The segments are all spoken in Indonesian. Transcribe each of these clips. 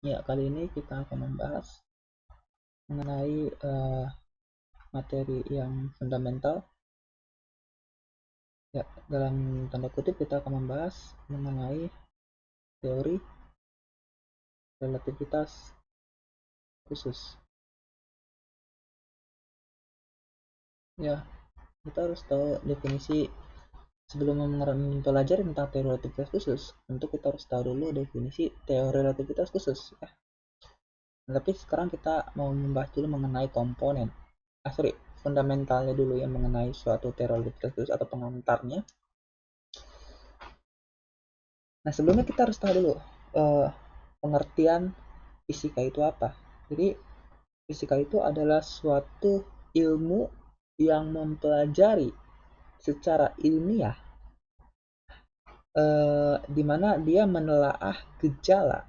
Ya, kali ini kita akan membahas mengenai materi yang fundamental. Ya, dalam tanda kutip kita akan membahas mengenai teori relativitas khusus. Ya, kita harus tahu definisi sebelum mempelajari tentang teori relativitas khusus. Tentu kita harus tahu dulu definisi teori relativitas khusus. Ya. Tapi sekarang kita mau membahas dulu mengenai komponen. Fundamentalnya dulu yang mengenai suatu teori relativitas khusus atau pengantarnya. Nah, sebelumnya kita harus tahu dulu pengertian fisika itu apa. Jadi, fisika itu adalah suatu ilmu yang mempelajari secara ilmiah di mana dia menelaah gejala,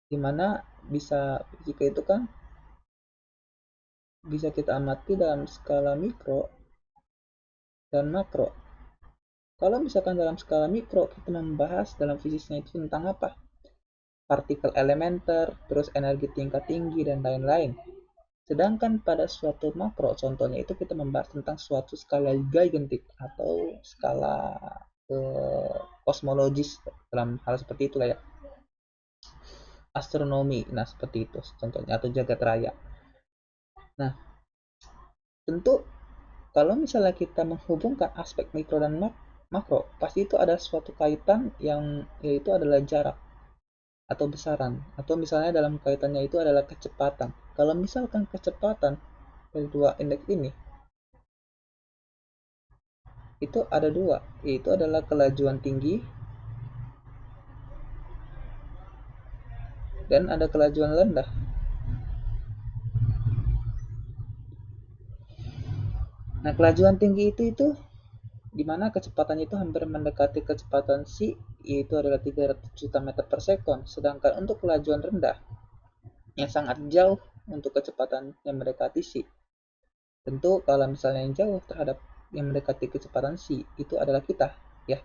di mana fisika itu kan bisa kita amati dalam skala mikro dan makro. Kalau misalkan dalam skala mikro kita membahas dalam fisiknya itu tentang apa? Partikel elementer, terus energi tingkat tinggi dan lain-lain. Sedangkan pada suatu makro, contohnya itu kita membahas tentang suatu skala gigantik atau skala kosmologis dalam hal seperti itulah ya. Astronomi, nah seperti itu contohnya, atau jagat raya. Nah, tentu kalau misalnya kita menghubungkan aspek mikro dan makro, pasti itu ada suatu kaitan yang yaitu adalah jarak atau besaran, atau misalnya dalam kaitannya itu adalah kecepatan. Kalau misalkan kecepatan dari dua indeks ini itu ada dua, yaitu adalah kelajuan tinggi dan ada kelajuan rendah. Nah, kelajuan tinggi itu di mana kecepatannya itu hampir mendekati kecepatan c, yaitu adalah 300 juta meter per sekon. Sedangkan untuk kelajuan rendah yang sangat jauh untuk kecepatan yang mendekati c. Tentu kalau misalnya yang jauh terhadap yang mendekati kecepatan c itu adalah kita, ya.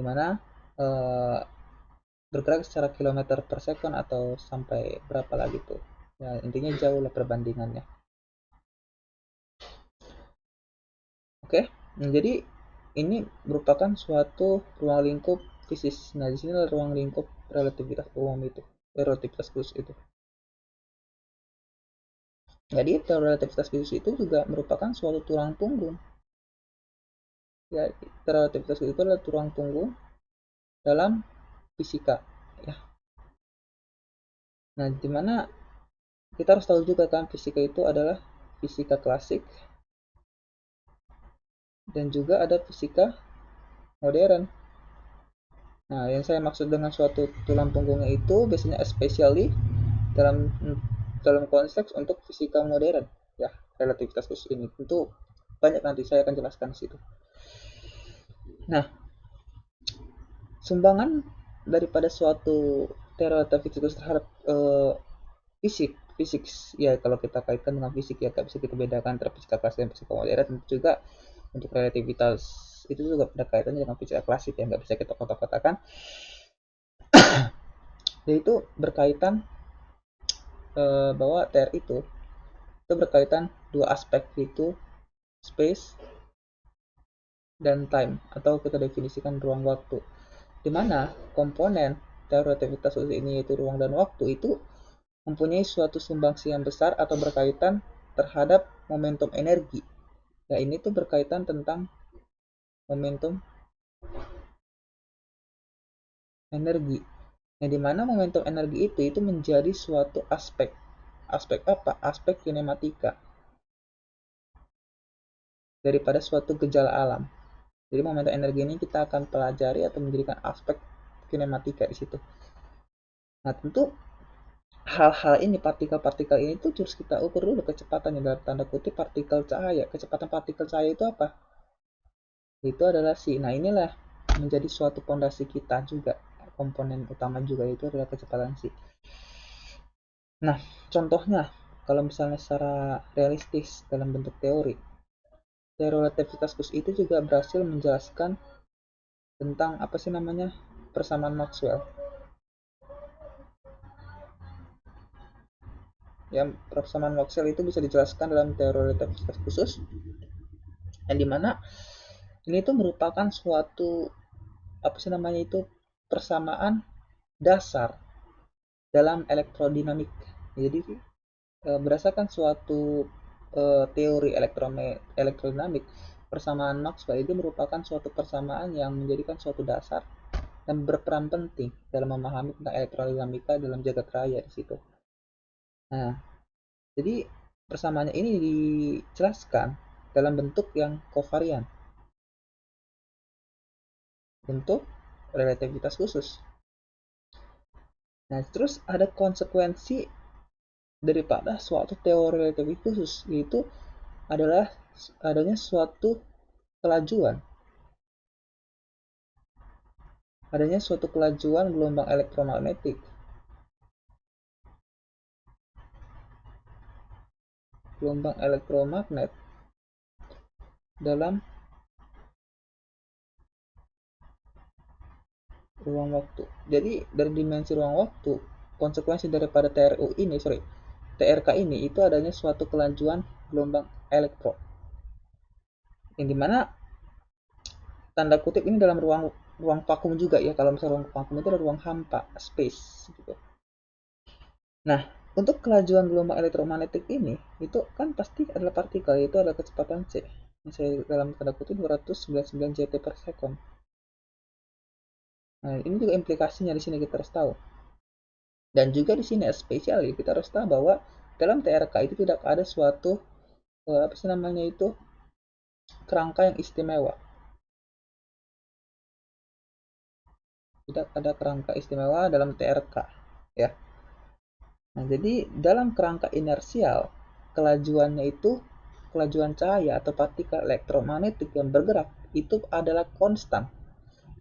Dimana bergerak secara kilometer per sekon atau sampai berapa lagi tuh. Ya, intinya jauh lah perbandingannya. Oke, nah, jadi ini merupakan suatu ruang lingkup fisis. Nah, di sini adalah ruang lingkup relativitas umum itu, relativitas khusus itu. Jadi, relativitas khusus itu juga merupakan suatu tulang punggung. Ya, relativitas khusus itu adalah tulang punggung dalam fisika. Ya, nah, dimana kita harus tahu juga kan fisika itu adalah fisika klasik dan juga ada fisika modern. Nah, yang saya maksud dengan suatu tulang punggungnya itu biasanya especially dalam dalam konteks untuk fisika modern, ya, relativitas khusus ini tentu banyak, nanti saya akan jelaskan di situ. Nah, sumbangan daripada suatu teori relativitas terhadap fisik ya, kalau kita kaitkan dengan fisik ya nggak bisa kita bedakan antara fisika klasik dan fisika modern. Tentu juga untuk relativitas itu juga ada kaitannya dengan fisika klasik yang nggak bisa kita kotak-kotakan, yaitu berkaitan bahwa TR itu berkaitan dua aspek, yaitu space dan time, atau kita definisikan ruang waktu, di mana komponen teori relativitas ini yaitu ruang dan waktu itu mempunyai suatu sumbangsi yang besar atau berkaitan terhadap momentum energi. Nah, ini tuh berkaitan tentang momentum energi. Nah, di mana momentum energi itu menjadi suatu aspek. Aspek apa? Aspek kinematika daripada suatu gejala alam. Jadi momentum energi ini kita akan pelajari atau menjadikan aspek kinematika di situ. Nah, tentu hal-hal ini, partikel-partikel ini tuh harus kita ukur dulu kecepatannya, dalam tanda kutip partikel cahaya. Kecepatan partikel cahaya itu apa? Itu adalah si. Nah, inilah menjadi suatu fondasi kita juga. Komponen utama juga itu adalah kecepatan si. Nah, contohnya kalau misalnya secara realistis dalam bentuk teori, teori relativitas khusus itu juga berhasil menjelaskan tentang apa sih namanya persamaan Maxwell. Yang persamaan Maxwell itu bisa dijelaskan dalam teori relativitas khusus, yang dimana ini tuh merupakan suatu apa sih namanya itu persamaan dasar dalam elektrodinamik. Jadi berdasarkan suatu teori elektrodinamik, persamaan Maxwell itu merupakan suatu persamaan yang menjadikan suatu dasar dan berperan penting dalam memahami tentang elektrodinamika dalam jagat raya di situ. Nah, jadi persamaannya ini dijelaskan dalam bentuk yang kovarian, bentuk relativitas khusus. Nah, terus ada konsekuensi daripada suatu teori relativitas khusus, yaitu adalah adanya suatu kelajuan, gelombang elektromagnetik. Gelombang elektromagnet dalam ruang waktu. Jadi dari dimensi ruang waktu, konsekuensi daripada TRK ini itu adanya suatu kelajuan gelombang elektro. Yang dimana tanda kutip ini dalam ruang ruang vakum juga ya. Kalau misalnya ruang vakum itu ada ruang hampa, space gitu. Nah, untuk kelajuan gelombang elektromagnetik ini itu kan pasti adalah partikel, yaitu ada kecepatan c. Misalnya dalam tanda kutip 299 JT per second. Nah, ini juga implikasinya di sini kita harus tahu. Dan juga di sini especially kita harus tahu bahwa dalam TRK itu tidak ada suatu apa sih namanya itu kerangka yang istimewa. Tidak ada kerangka istimewa dalam TRK, ya. Nah, jadi dalam kerangka inersial, kelajuannya itu kelajuan cahaya atau partikel elektromagnetik yang bergerak itu adalah konstan.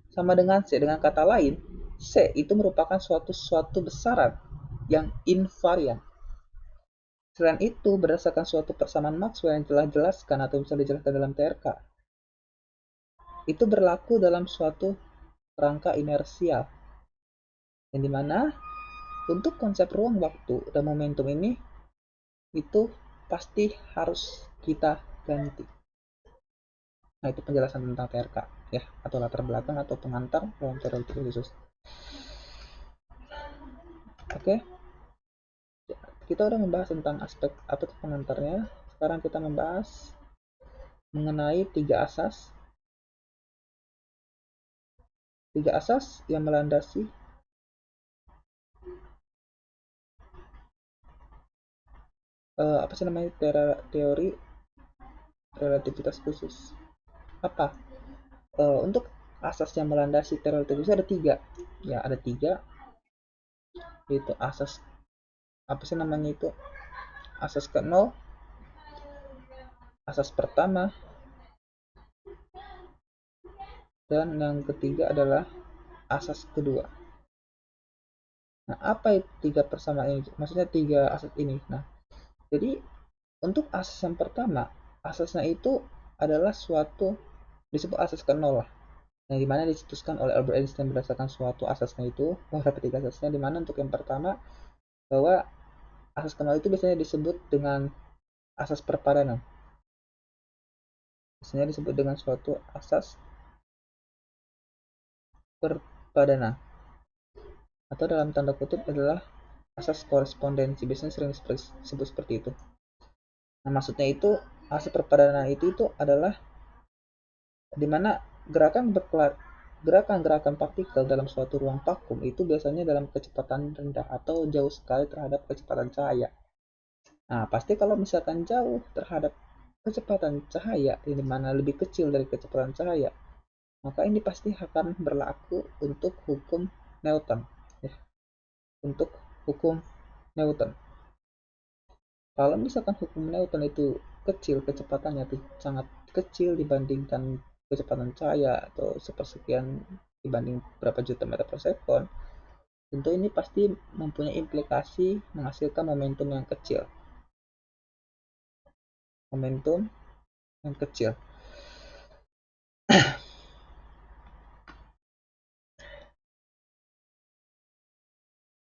Sama dengan C. Dengan kata lain, C itu merupakan suatu besaran yang invarian. Selain itu, berdasarkan suatu persamaan Maxwell yang telah dijelaskan atau bisa dijelaskan dalam TRK, itu berlaku dalam suatu rangka inersial. Yang dimana untuk konsep ruang waktu dan momentum ini itu pasti harus kita ganti. Nah, itu penjelasan tentang TRK ya, atau latar belakang atau pengantar dalam teori khusus. Oke, kita udah membahas tentang aspek apa itu pengantarnya. Sekarang kita membahas mengenai tiga asas yang melandasi apa sih namanya teori relativitas khusus. Apa untuk asas yang melandasi teori relativitas khusus ada tiga, ya ada tiga, yaitu asas apa sih namanya itu asas ke nol, asas pertama, dan yang ketiga adalah asas kedua. Nah, apa itu tiga persamaan ini? Maksudnya tiga asas ini. Nah, jadi untuk asas yang pertama, asasnya itu adalah suatu disebut asas ke nol lah. Yang dimana dicetuskan oleh Albert Einstein berdasarkan suatu asasnya itu, beberapa tiga asasnya, dimana untuk yang pertama bahwa asas ke nol itu biasanya disebut dengan asas perpadanan. Biasanya disebut dengan suatu asas perpadanan. Atau dalam tanda kutip adalah asas korespondensi. Biasanya sering disebut seperti itu. Nah, maksudnya itu asas perpadanan itu adalah dimana gerakan-gerakan partikel dalam suatu ruang vakum itu biasanya dalam kecepatan rendah atau jauh sekali terhadap kecepatan cahaya. Nah, pasti kalau misalkan jauh terhadap kecepatan cahaya, ini mana lebih kecil dari kecepatan cahaya, maka ini pasti akan berlaku untuk hukum Newton. Ya, untuk hukum Newton. Kalau misalkan hukum Newton itu kecil, kecepatannya itu sangat kecil dibandingkan kecepatan cahaya atau sepersekian dibanding berapa juta meter per second, tentu ini pasti mempunyai implikasi menghasilkan momentum yang kecil. Momentum yang kecil.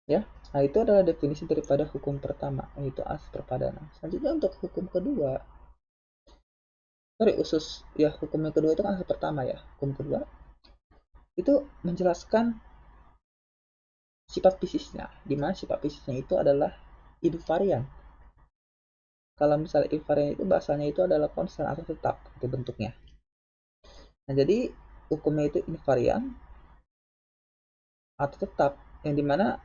Ya, Nah, itu adalah definisi daripada hukum pertama, yaitu asas perpadanan. Selanjutnya untuk hukum kedua, hukum yang kedua itu kan asas pertama ya. Hukum kedua itu menjelaskan sifat fisiknya, di mana sifat fisiknya itu adalah invarian. Kalau misalnya invarian itu bahasanya itu adalah konstan atau tetap itu bentuknya. Nah, jadi hukumnya itu invarian atau tetap, yang dimana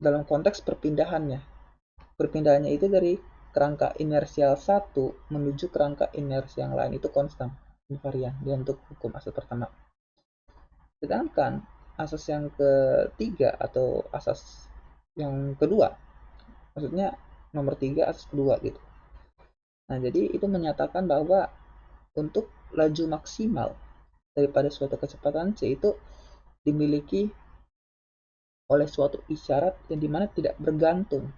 dalam konteks perpindahannya. Perpindahannya itu dari kerangka inersial satu menuju kerangka inersi yang lain itu konstan, invarian, dia untuk hukum asas pertama. Sedangkan asas yang ketiga atau asas yang kedua, maksudnya nomor tiga asas kedua gitu. Nah, jadi itu menyatakan bahwa untuk laju maksimal daripada suatu kecepatan c itu dimiliki oleh suatu isyarat yang dimana tidak bergantung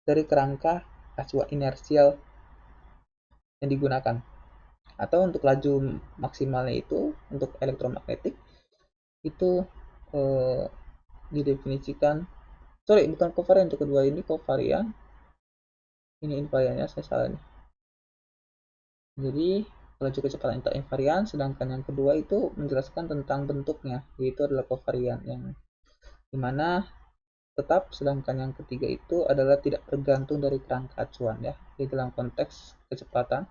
dari kerangka acuan inersial yang digunakan. Atau untuk laju maksimalnya itu untuk elektromagnetik itu eh, didefinisikan, sorry, bukan kovarian, untuk kedua ini kovarian, ini invariannya saya salah nih. Jadi laju kecepatan itu invarian, sedangkan yang kedua itu menjelaskan tentang bentuknya, yaitu adalah kovarian, yang dimana tetap, sedangkan yang ketiga itu adalah tidak bergantung dari kerangka acuan ya, di dalam konteks kecepatan,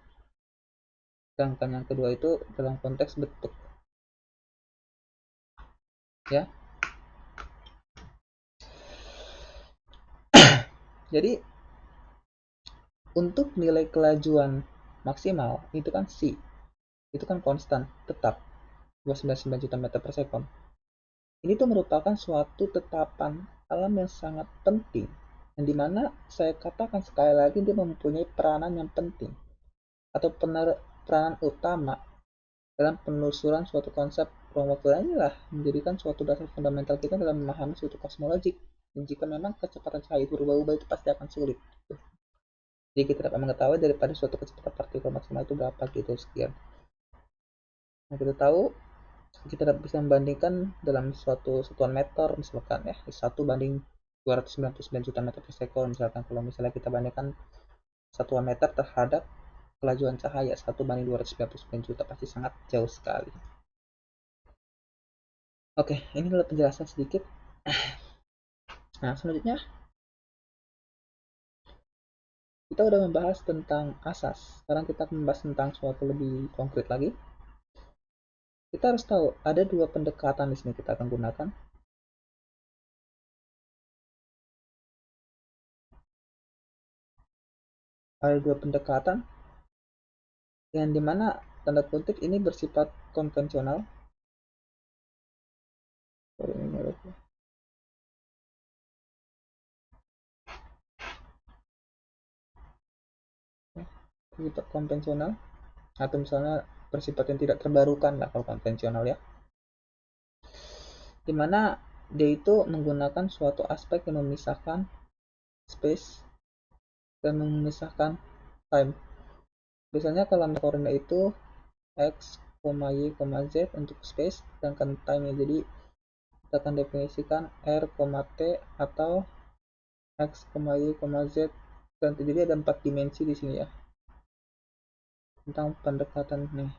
sedangkan yang kedua itu dalam konteks bentuk ya. Jadi untuk nilai kelajuan maksimal itu kan c, itu kan konstan tetap 299 juta meter per second. Ini tuh merupakan suatu tetapan alam yang sangat penting, yang dimana saya katakan sekali lagi dia mempunyai peranan yang penting atau peranan utama dalam penelusuran suatu konsep ruang waktu. Inilah menjadikan suatu dasar fundamental kita dalam memahami suatu kosmologik. Dan jika memang kecepatan cahaya itu berubah-ubah, itu pasti akan sulit. Jadi kita dapat mengetahui daripada suatu kecepatan partikel maksimal itu berapa gitu sekian. Nah, kita tahu kita dapat bisa membandingkan dalam suatu satuan meter misalkan ya, 1 banding 299 juta meter per sekon misalkan. Kalau misalnya kita bandingkan satuan meter terhadap kelajuan cahaya 1 banding 299 juta, pasti sangat jauh sekali. Oke, ini adalah penjelasan sedikit. Nah, selanjutnya kita udah membahas tentang asas. Sekarang kita akan membahas tentang suatu lebih konkret lagi. Kita harus tahu ada dua pendekatan di sini kita akan gunakan. Ada dua pendekatan yang dimana tanda kutip ini bersifat konvensional. Bersifat konvensional atau misalnya bersifat yang tidak terbarukan lah kalau konvensional ya, dimana dia itu menggunakan suatu aspek yang memisahkan space dan memisahkan time. Biasanya kalau koordinat itu x, y, z untuk space, sedangkan time nya jadi kita akan definisikan r, t atau x, y, z, dan jadi ada 4 dimensi di sini ya tentang pendekatan nih.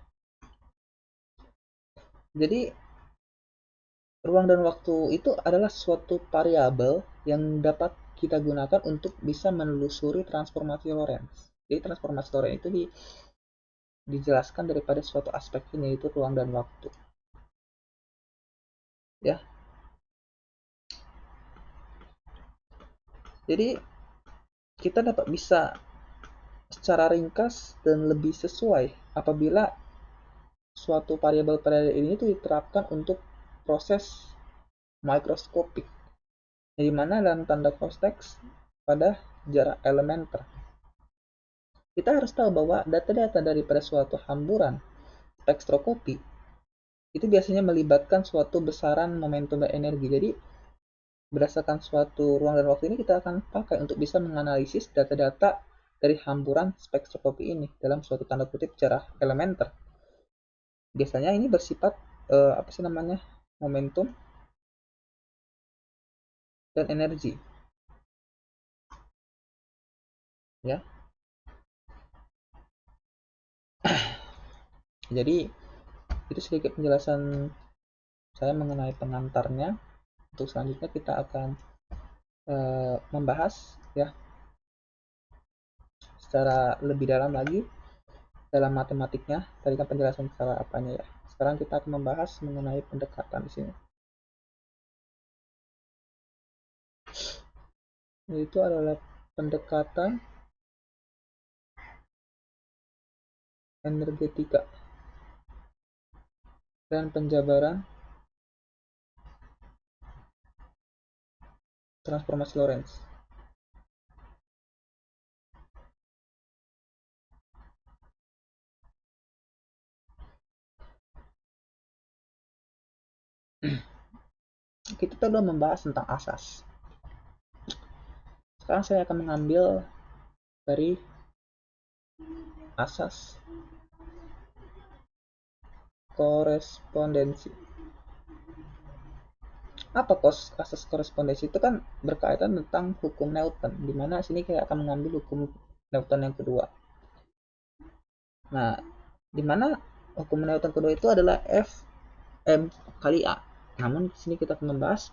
Jadi ruang dan waktu itu adalah suatu variabel yang dapat kita gunakan untuk bisa menelusuri transformasi Lorentz. Jadi transformasi Lorentz itu dijelaskan daripada suatu aspek ini, yaitu ruang dan waktu. Ya. Jadi kita dapat bisa secara ringkas dan lebih sesuai apabila suatu variabel-variabel ini itu diterapkan untuk proses mikroskopik, di mana dalam tanda konteks pada jarak elementer. Kita harus tahu bahwa data-data daripada suatu hamburan spektroskopi itu biasanya melibatkan suatu besaran momentum dan energi. Jadi berdasarkan suatu ruang dan waktu ini kita akan pakai untuk bisa menganalisis data-data dari hamburan spektroskopi ini dalam suatu tanda kutip jarak elementer. Biasanya ini bersifat apa sih namanya, momentum dan energi. ya. Jadi itu sedikit penjelasan saya mengenai pengantarnya. Untuk selanjutnya kita akan membahas ya secara lebih dalam lagi dalam matematiknya. Tadi kan penjelasan secara apanya ya. Sekarang kita akan membahas mengenai pendekatan di sini. Yaitu adalah pendekatan energetika dan penjabaran transformasi Lorentz. Kita sudah membahas tentang asas. Sekarang saya akan mengambil dari asas korespondensi. Apa asas korespondensi? Itu kan berkaitan tentang hukum Newton, di mana sini saya akan mengambil hukum Newton yang kedua. Nah, di mana hukum Newton kedua itu adalah F M kali A. Namun di sini kita akan membahas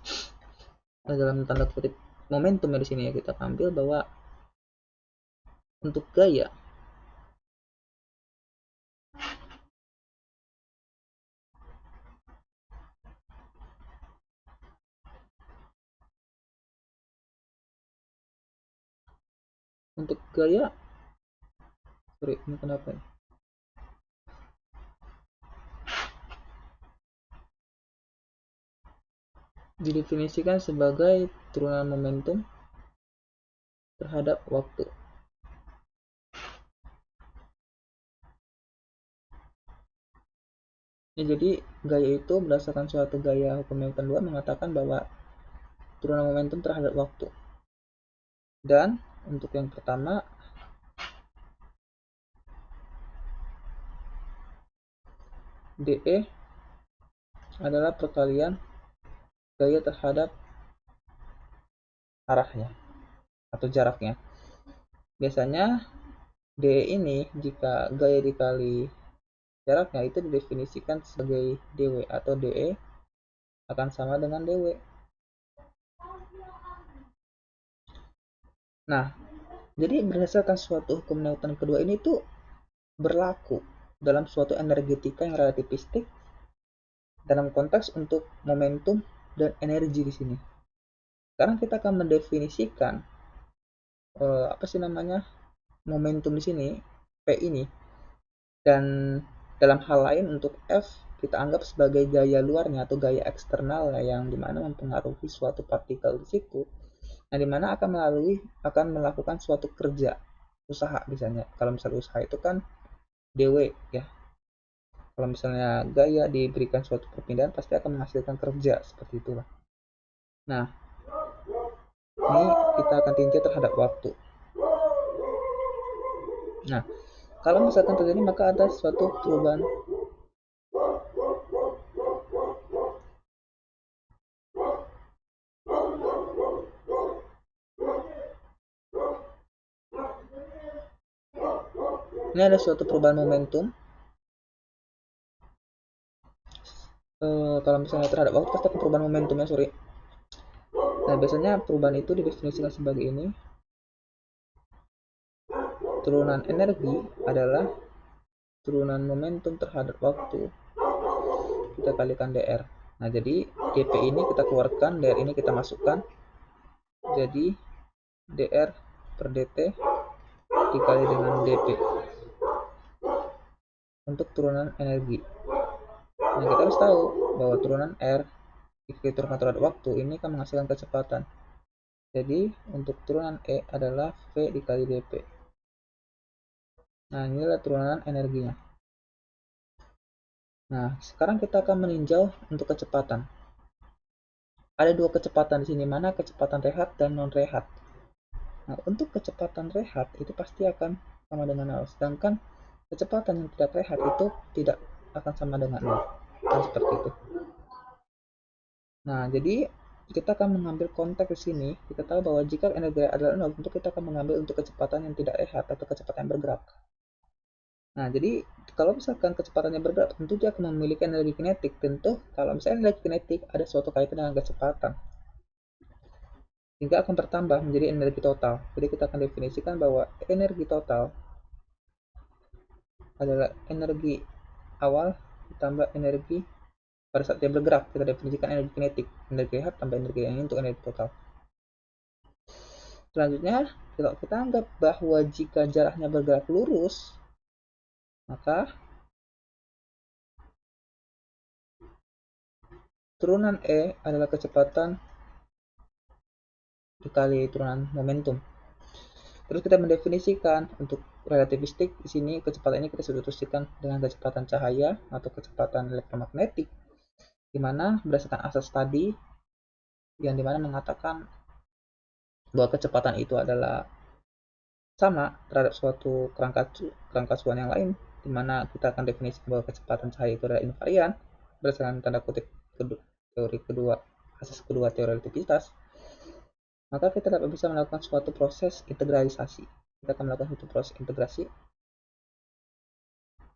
dalam tanda kutip momentum di sini ya, kita ambil bahwa untuk gaya untuk gaya sorry ini kenapa ya? Didefinisikan sebagai turunan momentum terhadap waktu. Ya, jadi gaya itu berdasarkan suatu gaya hukum Newton 2 mengatakan bahwa turunan momentum terhadap waktu. Dan untuk yang pertama dE adalah perkalian gaya terhadap arahnya atau jaraknya. Biasanya dE ini jika gaya dikali jaraknya itu didefinisikan sebagai dW atau dE akan sama dengan dW. Nah, jadi berdasarkan suatu hukum Newton kedua ini tuh berlaku dalam suatu energetika yang relativistik dalam konteks untuk momentum dan energi di sini. Sekarang kita akan mendefinisikan apa sih namanya momentum di sini P ini, dan dalam hal lain untuk F kita anggap sebagai gaya luarnya atau gaya eksternalnya yang dimana mempengaruhi suatu partikel di situ. Nah, dimana akan melakukan suatu kerja usaha misalnya. Kalau misalnya usaha itu kan dW ya. Kalau misalnya gaya diberikan suatu perpindahan pasti akan menghasilkan kerja seperti itulah. Nah, ini kita akan tinjau terhadap waktu. Nah, kalau misalkan terjadi maka ada suatu perubahan ini ada suatu perubahan momentum. Kalau misalnya terhadap waktu pasti ada perubahan momentumnya, sorry. Nah, biasanya perubahan itu didefinisikan sebagai ini. Turunan energi adalah turunan momentum terhadap waktu kita kalikan dr. Nah, jadi dp ini kita keluarkan, dr ini kita masukkan, jadi dr per dt dikali dengan dp untuk turunan energi. Nah, kita harus tahu bahwa turunan r jika diturunkan terhadap waktu ini akan menghasilkan kecepatan. Jadi untuk turunan e adalah v dikali dp. Nah, inilah turunan energinya. Nah, sekarang kita akan meninjau untuk kecepatan. Ada dua kecepatan di sini, mana kecepatan rehat dan non rehat. Nah, untuk kecepatan rehat itu pasti akan sama dengan 0, sedangkan kecepatan yang tidak rehat itu tidak akan sama dengan 0. Nah, seperti itu. Nah, jadi kita akan mengambil konteks di sini. Kita tahu bahwa jika energi adalah 0, tentu kita akan mengambil untuk kecepatan yang tidak rehat atau kecepatan yang bergerak. Nah, jadi kalau misalkan kecepatannya bergerak, tentu dia akan memiliki energi kinetik. Tentu kalau misalnya energi kinetik ada suatu kaitan dengan kecepatan, hingga akan bertambah menjadi energi total. Jadi kita akan definisikan bahwa energi total adalah energi awal ditambah energi pada saat dia bergerak. Kita definisikan energi kinetik, energi rehat tambah energi ini untuk energi total. Selanjutnya, kalau kita anggap bahwa jika jaraknya bergerak lurus, maka turunan E adalah kecepatan dikali turunan momentum. Terus kita mendefinisikan untuk relativistik di sini kecepatan ini kita substitusikan dengan kecepatan cahaya atau kecepatan elektromagnetik, di mana berdasarkan asas tadi yang dimana mengatakan bahwa kecepatan itu adalah sama terhadap suatu kerangka acuan yang lain, di mana kita akan definisi bahwa kecepatan cahaya itu adalah invarian berdasarkan tanda kutip teori kedua, asas kedua teori relativitas. Maka kita dapat bisa melakukan suatu proses integralisasi. Kita akan melakukan suatu proses integrasi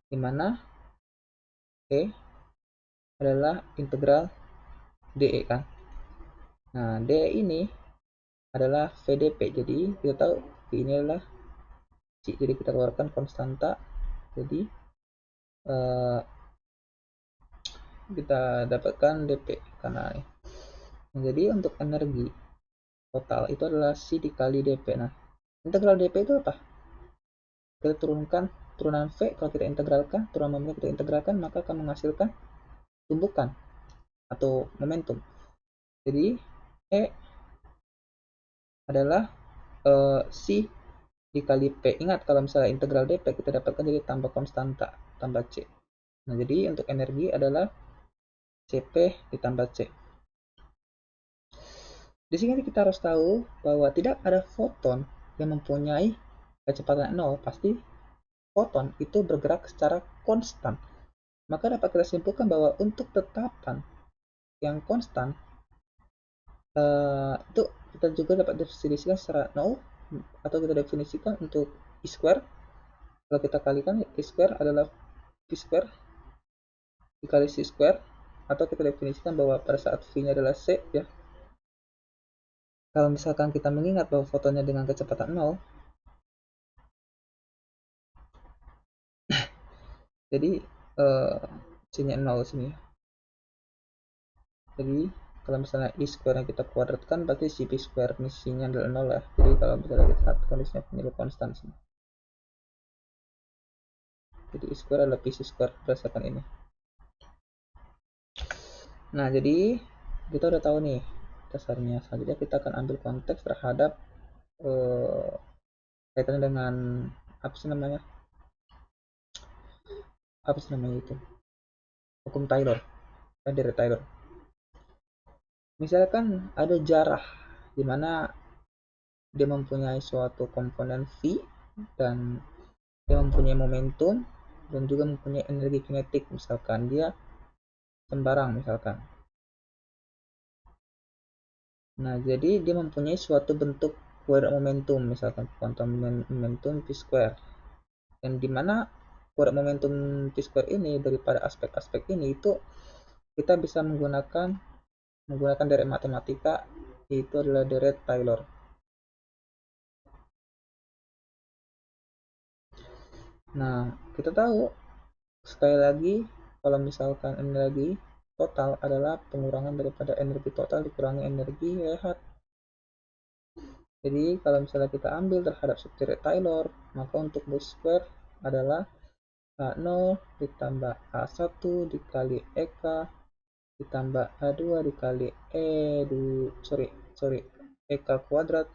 di mana E adalah integral dE kan. Nah, dE ini adalah VdP. Jadi kita tahu V ini adalah C. Jadi kita keluarkan konstanta. Jadi kita dapatkan dP karena ini. Nah, jadi untuk energi total itu adalah C dikali dP. Nah, integral dP itu apa? Kita turunkan turunan V, kalau kita integralkan, turunan momentum kita integralkan, maka akan menghasilkan tumbukan atau momentum. Jadi E adalah C dikali P. Ingat kalau misalnya integral dP kita dapatkan jadi tambah konstanta tambah C. Nah, jadi untuk energi adalah Cp ditambah C. Di sini kita harus tahu bahwa tidak ada foton yang mempunyai kecepatan 0. Pasti foton itu bergerak secara konstan. Maka dapat kita simpulkan bahwa untuk tetapan yang konstan itu kita juga dapat definisikan secara 0, atau kita definisikan untuk I square. Kalau kita kalikan, I square adalah V square dikali C square, atau kita definisikan bahwa pada saat V nya adalah C ya, kalau misalkan kita mengingat bahwa fotonnya dengan kecepatan 0, jadi C nya 0 sini. Jadi kalau misalnya I square yang kita kuadratkan, berarti si P square misinya adalah 0 ya. Jadi kalau misalnya kita lihat kondisinya penyebab konstan sini, jadi I square adalah PC square berdasarkan ini. Nah, jadi kita udah tahu nih dasarnya. Selanjutnya kita akan ambil konteks terhadap kaitannya dengan apa sih namanya itu, hukum Taylor, dari Taylor. Misalkan ada jarah di mana dia mempunyai suatu komponen V dan dia mempunyai momentum dan juga mempunyai energi kinetik. Misalkan dia sembarang misalkan. Nah, jadi dia mempunyai suatu bentuk kuadrat momentum, misalkan kuantum momentum V square. Dan dimana kuadrat momentum V square ini daripada aspek-aspek ini itu kita bisa menggunakan deret matematika, yaitu adalah deret Taylor. Nah, kita tahu sekali lagi kalau misalkan energi total adalah pengurangan daripada energi total dikurangi energi rehat. Jadi kalau misalnya kita ambil terhadap subderet Taylor, maka untuk B square adalah A0 ditambah A1 dikali EK ditambah A2 dikali EK kuadrat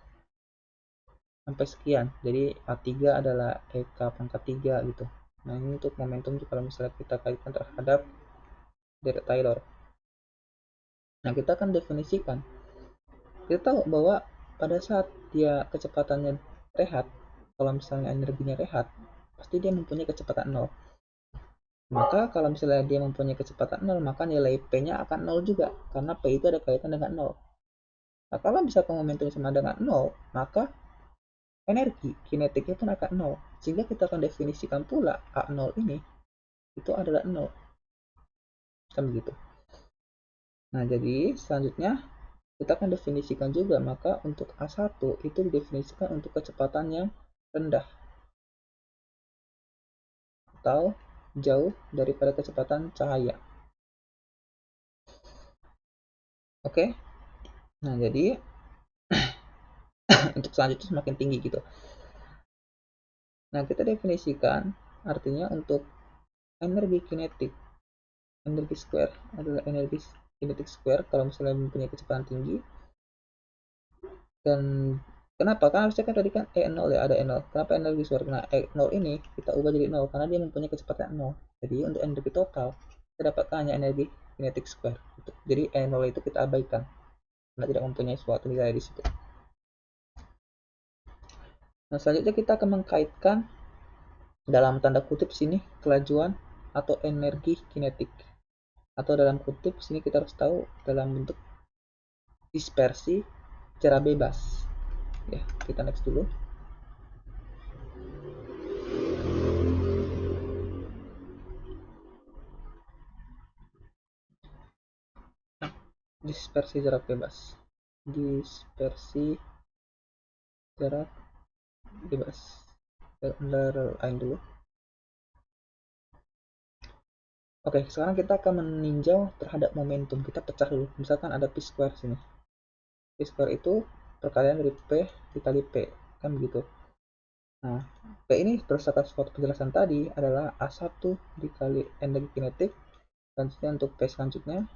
sampai sekian. Jadi A3 adalah EK pangkat 3 gitu. Nah, ini untuk momentum kalau misalnya kita kaitkan terhadap deret Taylor. Nah, kita akan definisikan. Kita tahu bahwa pada saat dia kecepatannya rehat, kalau misalnya energinya rehat, pasti dia mempunyai kecepatan 0. Maka kalau misalnya dia mempunyai kecepatan 0, maka nilai P-nya akan 0 juga, karena P itu ada kaitan dengan 0. Nah, kalau misalkan momentum sama dengan nol, maka energi kinetiknya pun akan nol. Sehingga kita akan definisikan pula A0 ini itu adalah nol. Kan begitu. Nah, jadi selanjutnya kita akan definisikan juga, maka untuk A1 itu didefinisikan untuk kecepatan yang rendah atau jauh daripada kecepatan cahaya. Oke. Nah, jadi untuk selanjutnya semakin tinggi gitu. Nah, kita definisikan artinya untuk energi kinetik, energi square adalah energi kinetik square kalau misalnya mempunyai kecepatan tinggi. Dan kenapa? Kan harusnya kan tadi kan E0 ya, ada E0. Kenapa energi square? Nah, E0 ini kita ubah jadi 0 karena dia mempunyai kecepatan 0. Jadi untuk energi total kita dapatkan hanya energi kinetik square. Jadi E0 itu kita abaikan karena tidak mempunyai suatu nilai di situ. Nah, selanjutnya kita akan mengkaitkan dalam tanda kutip sini kelajuan atau energi kinetik, atau dalam kutip sini kita harus tahu dalam bentuk dispersi secara bebas. Ya, kita next dulu. Dispersi jarak bebas. Dispersi jarak bebas. Underline dulu. Oke, sekarang kita akan meninjau terhadap momentum. Kita pecah dulu. Misalkan ada P square sini. P square itu perkalian dari P dikali P. Kan begitu. Nah, P ini berdasarkan suatu penjelasan tadi adalah A1 dikali energi kinetik. Selanjutnya untuk P selanjutnya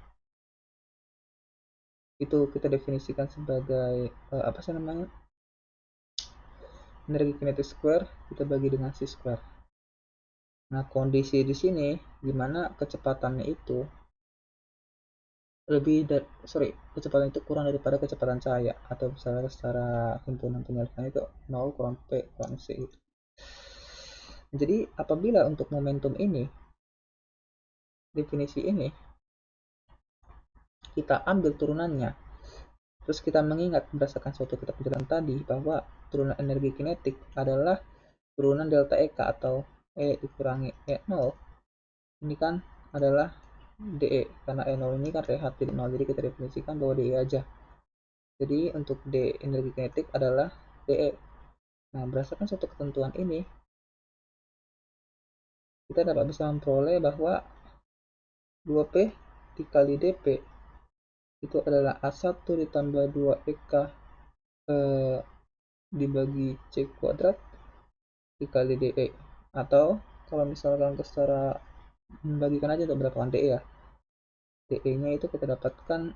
itu kita definisikan sebagai apa sih namanya, energi kinetik square kita bagi dengan c square. Nah, kondisi di sini dimana kecepatannya itu kecepatan itu kurang daripada kecepatan cahaya, atau misalnya secara himpunan penyelesaian itu 0 kurang p kurang c itu. Jadi apabila untuk momentum ini, definisi ini kita ambil turunannya, terus kita mengingat berdasarkan suatu kitab penjelasan tadi bahwa turunan energi kinetik adalah turunan delta EK atau E dikurangi E0, ini kan adalah DE, karena E0 ini kan rehat jadi 0, jadi kita definisikan bahwa DE aja. Jadi untuk D energi kinetik adalah DE. Nah, berdasarkan suatu ketentuan ini kita dapat bisa memperoleh bahwa 2P dikali DP itu adalah A1 ditambah 2EK dibagi C kuadrat dikali DE. Atau kalau misalkan secara membagikan aja untuk berapa DE ya, DE nya itu kita dapatkan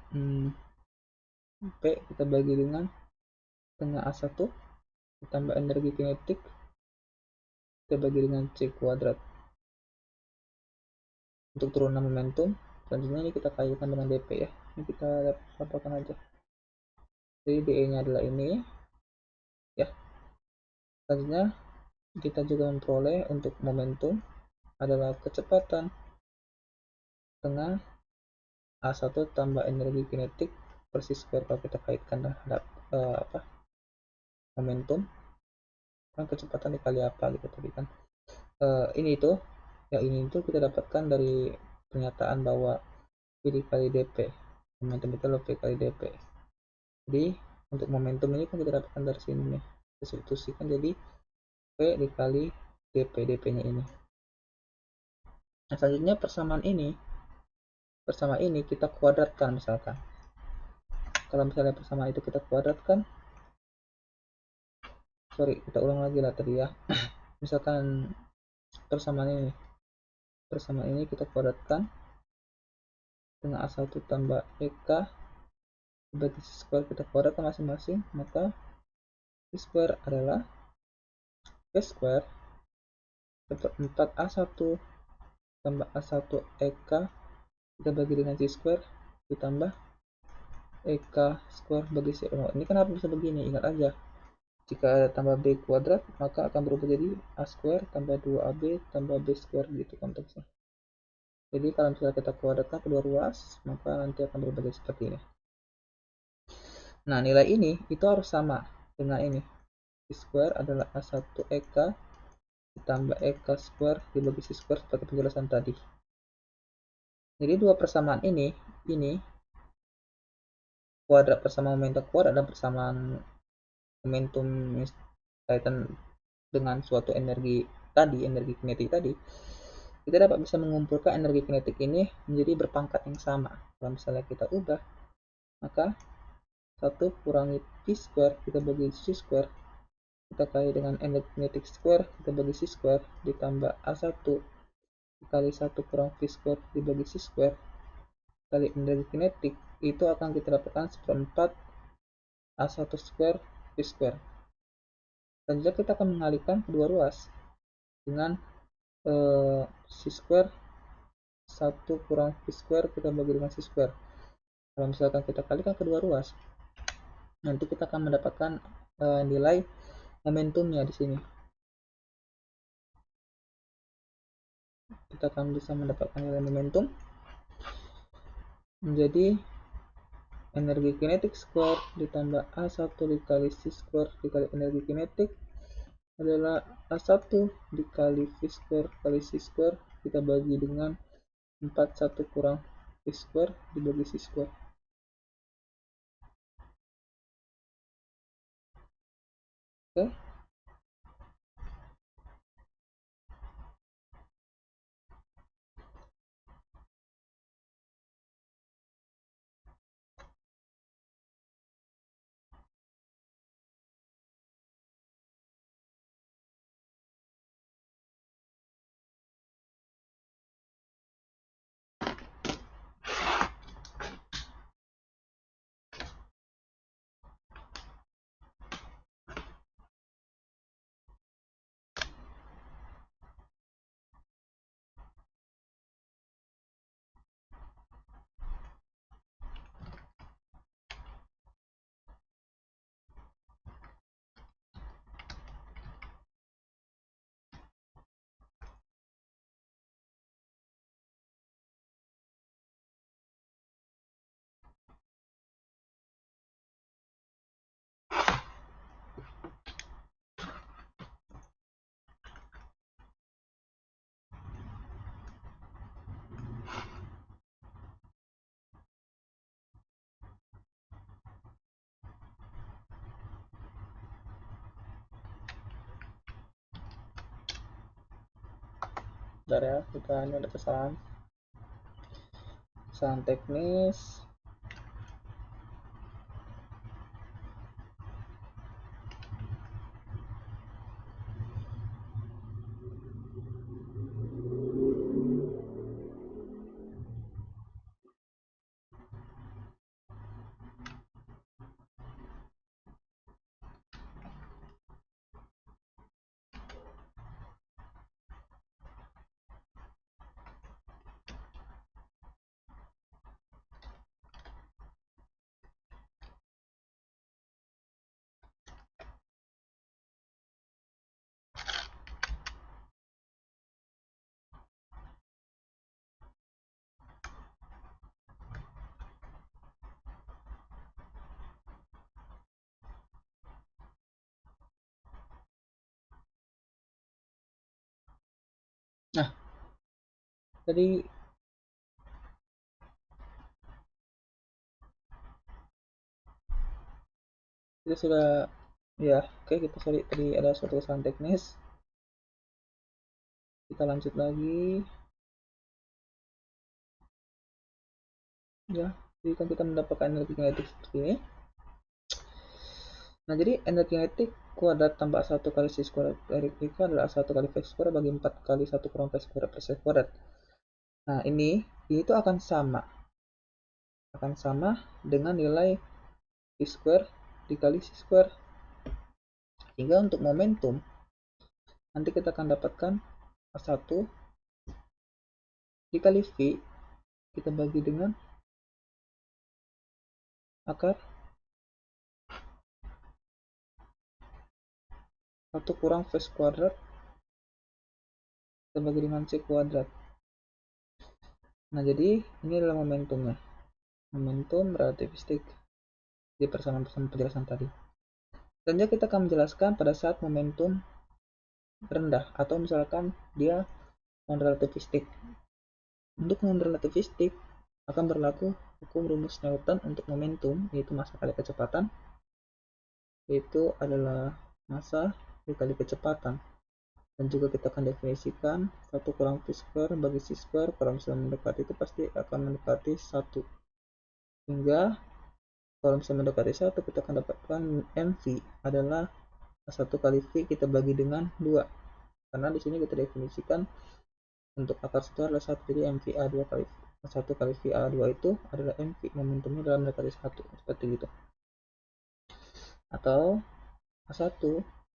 P kita bagi dengan setengah A1 ditambah energi kinetik kita bagi dengan C kuadrat untuk turunan momentum. Selanjutnya ini kita kaitkan dengan DP ya, ini kita dapatkan aja. Jadi DE nya adalah ini ya. Selanjutnya kita juga memperoleh untuk momentum adalah kecepatan setengah A1 tambah energi kinetik persis square kalau kita kaitkan terhadap momentum kan kecepatan dikali apa gitu tadi kan. Ini itu ya, ini itu kita dapatkan dari pernyataan bahwa P dikali dp, momentum itu adalah P kali dp. Jadi untuk momentum ini kan kita dapatkan dari sini nih, kita substitusikan jadi P dikali dp, dp nya ini. Nah, selanjutnya persamaan ini kita kuadratkan. Misalkan kalau misalnya persamaan itu kita kuadratkan, kita ulang lagi lah tadi ya. Misalkan persamaan ini kita kuadratkan dengan A1 tambah EK bagi square kita kuadratkan masing-masing, maka C square adalah P square seperempat A1 tambah A1 EK kita bagi dengan C square ditambah EK square bagi C. Oh, ini kenapa bisa begini? Ingat aja, jika ada tambah B kuadrat maka akan berubah jadi A square tambah 2AB tambah B square gitu konteksnya. Jadi kalau misalnya kita kuadratkan kedua ruas, maka nanti akan berubah jadi seperti ini. Nah, nilai ini itu harus sama dengan ini. C square adalah A1 EK ditambah EK square dibagi C square seperti penjelasan tadi. Jadi dua persamaan ini kuadrat persamaan momentum kuadrat dan persamaan momentum kaitan dengan suatu energi tadi, energi kinetik tadi, kita dapat bisa mengumpulkan energi kinetik ini menjadi berpangkat yang sama. Kalau misalnya kita ubah, maka 1 kurangi P square kita bagi C square, kita kali dengan energi kinetik square kita bagi C square, ditambah A1 dikali 1 kurang V square dibagi C square kali energi kinetik, itu akan kita dapatkan seperempat A1 square V square. Dan juga kita akan mengalihkan kedua ruas dengan C square 1 kurang V square kita bagi dengan C square. Kalau misalkan kita kalikan kedua ruas, nanti kita akan mendapatkan nilai momentumnya di sini. Kita akan bisa mendapatkan nilai momentum menjadi energi kinetik square ditambah A1 dikali C square dikali energi kinetik adalah A1 dikali V square kali C square kita bagi dengan 41 kurang V square dibagi C square. Oke. Bentar ya, kita ini ada kesalahan teknis. Nah, tadi kita sudah ya, oke, kita sorry tadi ada suatu kesalahan teknis. Kita lanjut lagi ya. Jadi kan kita mendapatkan energi kinetik seperti ini. Nah, jadi energi kinetik kuadrat tambah 1 kali C square dari itu adalah 1 kali V square bagi 4 kali 1 kurang V square per C kuadrat. Nah, ini itu akan sama dengan nilai V square dikali C square. Hingga untuk momentum nanti kita akan dapatkan A1 dikali V kita bagi dengan akar 1 kurang V kuadrat kita bagi dengan C kuadrat. Nah, jadi ini adalah momentumnya. Momentum relativistik. di persamaan-persamaan penjelasan tadi. Selanjutnya kita akan menjelaskan pada saat momentum rendah atau misalkan dia non relativistik. Untuk non relativistik akan berlaku hukum rumus Newton untuk momentum, yaitu massa kali kecepatan, yaitu adalah massa dikali kecepatan. Dan juga kita akan definisikan 1 kurang v square bagi c square, kalau misalnya mendekati itu pasti akan mendekati 1, hingga kalau misalnya mendekati 1 kita akan dapatkan mv adalah 1 kali v kita bagi dengan 2, karena di sini kita definisikan untuk akar 1 adalah 1, jadi mva 2 kali 1 kali va2 itu adalah mv, momentumnya dalam mendekati 1, seperti itu. Atau A1,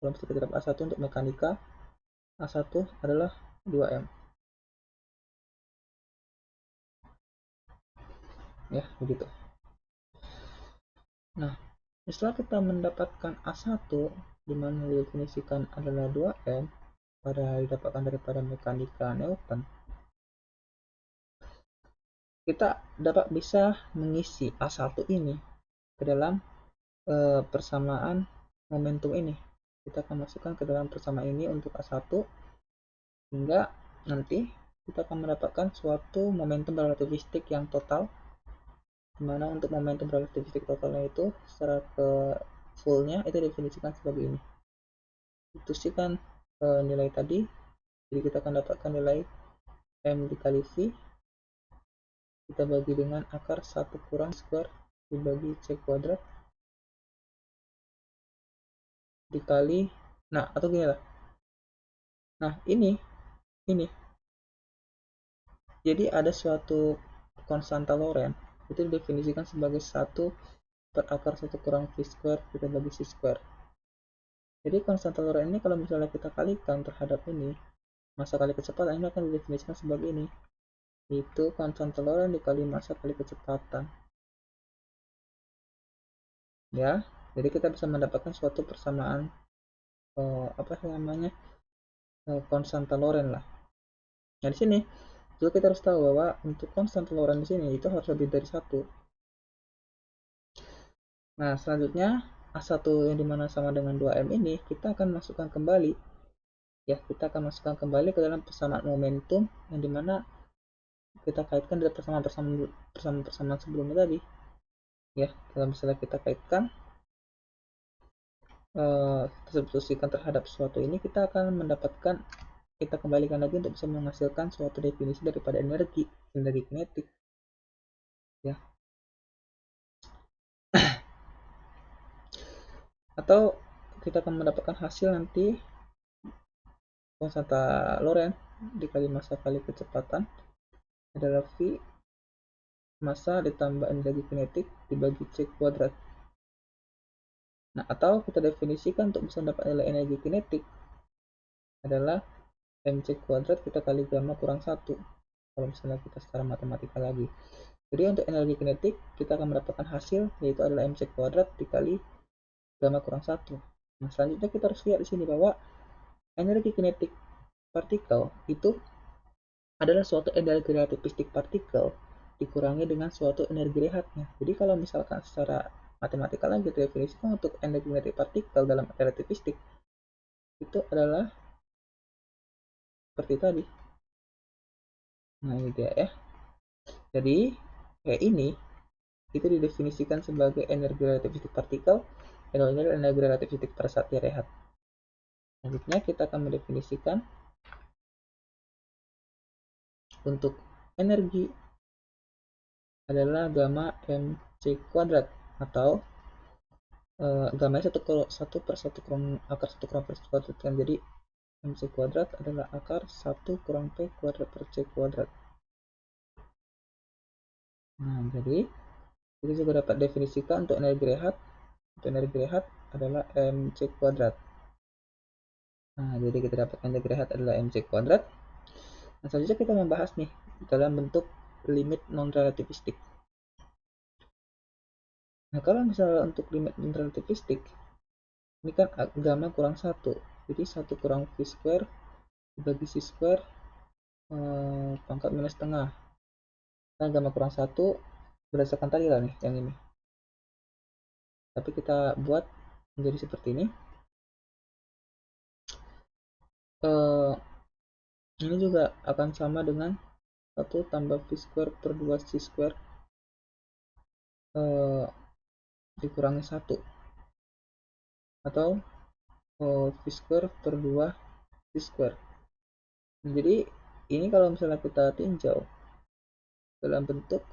kalau kita dapat A1 untuk mekanika, A1 adalah 2M. Ya, begitu. Nah, setelah kita mendapatkan A1 di mana didefinisikan adalah 2M pada didapatkan daripada mekanika Newton, kita dapat bisa mengisi A1 ini ke dalam persamaan momentum ini. Kita akan masukkan ke dalam persamaan ini untuk A1 hingga nanti kita akan mendapatkan suatu momentum relativistik yang total, dimana untuk momentum relativistik totalnya itu secara ke fullnya itu definisikan sebagai ini. Itu sih kan nilai tadi, jadi kita akan dapatkan nilai M dikali V kita bagi dengan akar 1 kurang square dibagi C kuadrat dikali, nah atau gini lah, nah ini jadi ada suatu konstanta Lorentz itu didefinisikan sebagai 1 per akar 1 kurang V square kita bagi C square. Jadi konstanta Lorentz ini kalau misalnya kita kalikan terhadap ini massa kali kecepatan, ini akan didefinisikan sebagai ini, itu konstanta Lorentz dikali massa kali kecepatan. Ya, jadi kita bisa mendapatkan suatu persamaan apa namanya konstanta Lorentz lah. Nah di sini juga kita harus tahu bahwa untuk konstanta Lorentz di sini itu harus lebih dari 1. Nah selanjutnya A1 yang dimana sama dengan 2M ini kita akan masukkan kembali, ya kita akan masukkan kembali ke dalam persamaan momentum yang dimana kita kaitkan dari persamaan sebelumnya tadi, ya kalau misalnya kita kaitkan kita substitusikan terhadap sesuatu ini, kita akan mendapatkan, kita kembalikan lagi untuk bisa menghasilkan suatu definisi daripada energi kinetik, ya. Atau kita akan mendapatkan hasil nanti konstanta Lorentz dikali massa kali kecepatan adalah V massa ditambah energi kinetik dibagi C kuadrat. Nah, atau kita definisikan untuk bisa mendapat nilai energi kinetik adalah mc kuadrat kita kali gamma kurang 1, kalau misalnya kita secara matematika lagi. Jadi untuk energi kinetik kita akan mendapatkan hasil yaitu adalah mc kuadrat dikali gamma kurang 1. Nah, selanjutnya kita harus lihat di sini bahwa energi kinetik partikel itu adalah suatu energi relativistik partikel dikurangi dengan suatu energi rehatnya. Jadi kalau misalkan secara matematika lagi definisikan untuk energi kinetik partikel dalam relativistik itu adalah seperti tadi. Nah ini dia ya. Jadi kayak ini itu didefinisikan sebagai energi relativistik partikel, energi relativistik pada saat dia rehat. Selanjutnya kita akan mendefinisikan untuk energi adalah gamma mc kuadrat atau gamma satu per 1 kurang akar 1 kurang per kuadrat kan, jadi mc kuadrat adalah akar 1 kurang p kuadrat per c kuadrat. Nah jadi kita juga dapat definisikan untuk energi rehat. Untuk energi rehat adalah mc kuadrat. Nah jadi kita dapat energi rehat adalah mc kuadrat. Nah selanjutnya kita membahas nih dalam bentuk limit non relativistik. Nah kalau misalnya untuk limit non relativistik ini kan gamma kurang 1, jadi 1 kurang v square dibagi c square pangkat minus setengah, kan gamma kurang 1 berdasarkan tadi lah nih yang ini. tapi kita buat menjadi seperti ini. Eh, ini juga akan sama dengan 1 tambah V square per 2 C square dikurangi 1, atau V square per 2 C square. Jadi ini kalau misalnya kita tinjau dalam bentuk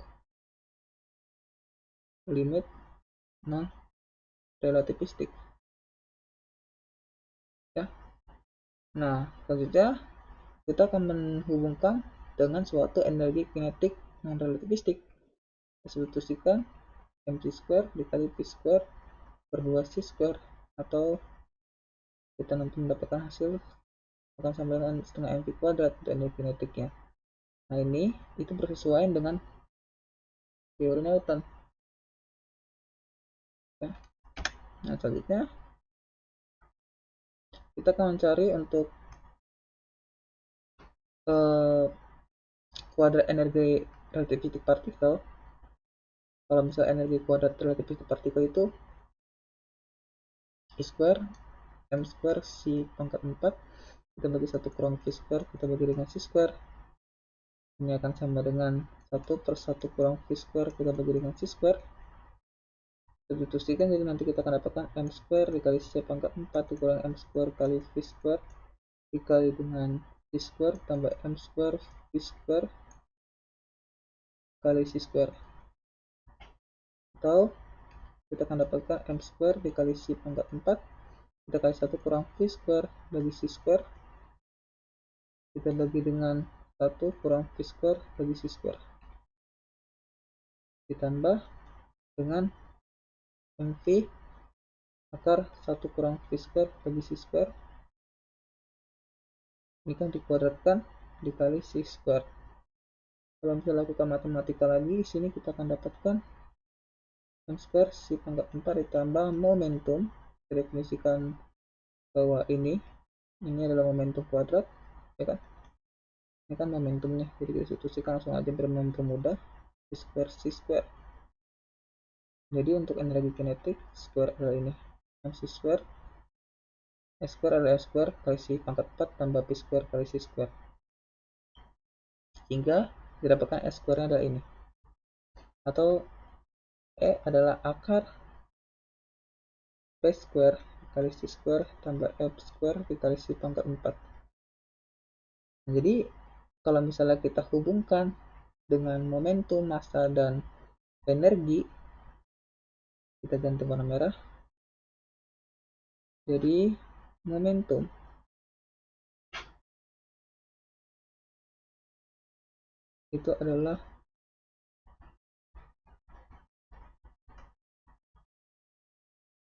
limit non relativistik ya. Nah, selanjutnya kita akan menghubungkan dengan suatu energi kinetik non relativistik. Substitusikan mc square dikali v square per 2 c square, atau kita nanti mendapatkan hasil akan sama dengan setengah mv kuadrat untuk energi kinetiknya. Nah, ini itu bersesuaian dengan teori Newton ya. Nah, selanjutnya kita akan mencari untuk kuadrat energi relativistik partikel. Kalau misalnya energi kuadrat relativistik partikel itu I square m square c pangkat 4, kita bagi 1 kurang v square, kita bagi dengan c square. Ini akan sama dengan 1 per 1 kurang v square, kita bagi dengan c square. Substitusikan, jadi nanti kita akan dapatkan m square dikali c pangkat 4 dikurang m square kali v square dikali dengan c square tambah m square v square kali c square, atau kita akan dapatkan m square dikali c pangkat 4, kita kali 1 kurang v square bagi c square, kita bagi dengan 1 kurang v square bagi c square, ditambah dengan mv akar 1 kurang v square bagi c square, ini kan dikuadratkan dikali c square. Kalau misalnya lakukan matematika lagi, di sini kita akan dapatkan m square c pangkat 4 ditambah momentum. Kita definisikan bahwa ini adalah momentum kuadrat ya kan, ini kan momentumnya, jadi kita substitusikan langsung aja bermudah, v square c square. Jadi untuk energi kinetik square adalah ini mc square, s square adalah s square kali c pangkat 4 tambah v square kali c square, sehingga didapatkan s square nya adalah ini, atau E adalah akar p square kali c square tambah f square dikali c pangkat 4. Nah, jadi kalau misalnya kita hubungkan dengan momentum, massa, dan energi, kita ganti warna merah, jadi momentum itu adalah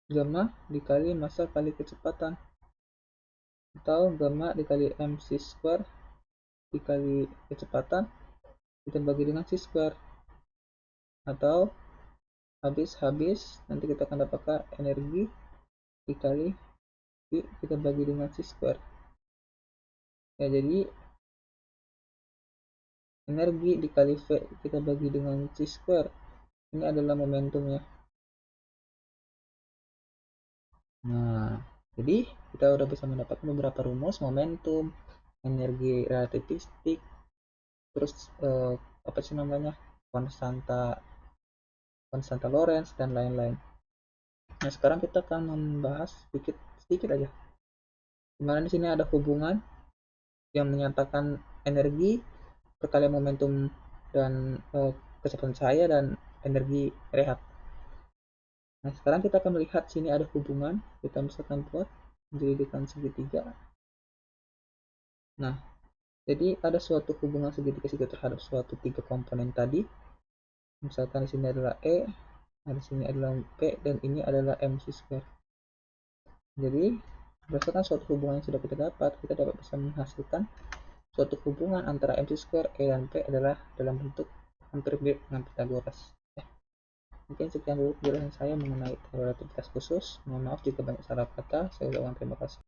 gamma dikali massa kali kecepatan, atau gamma dikali mc square dikali kecepatan kita bagi dengan c square, atau habis nanti kita akan dapatkan energi dikali V kita bagi dengan c square ya. Jadi energi dikali V kita bagi dengan c square, ini adalah momentumnya. Nah, jadi kita udah bisa mendapatkan beberapa rumus momentum, energi relativistik, terus apa sih namanya, konstanta Lorentz, dan lain-lain. Nah, sekarang kita akan membahas sedikit aja, dimana di sini ada hubungan yang menyatakan energi perkalian momentum dan kecepatan cahaya dan energi rehat. Nah, sekarang kita akan melihat sini ada hubungan, kita misalkan buat menjadikan segitiga. Nah, jadi ada suatu hubungan segitiga terhadap suatu 3 komponen tadi. Misalkan di sini adalah E, di sini adalah P, dan ini adalah mc square. Jadi berdasarkan suatu hubungan yang sudah kita dapat, kita dapat bisa menghasilkan suatu hubungan antara mc square, E, dan P adalah dalam bentuk hampir mirip dengan Pythagoras. Mungkin sekian dulu penjelasan saya mengenai relativitas khusus. Mohon maaf jika banyak salah kata. Saya ucapkan terima kasih.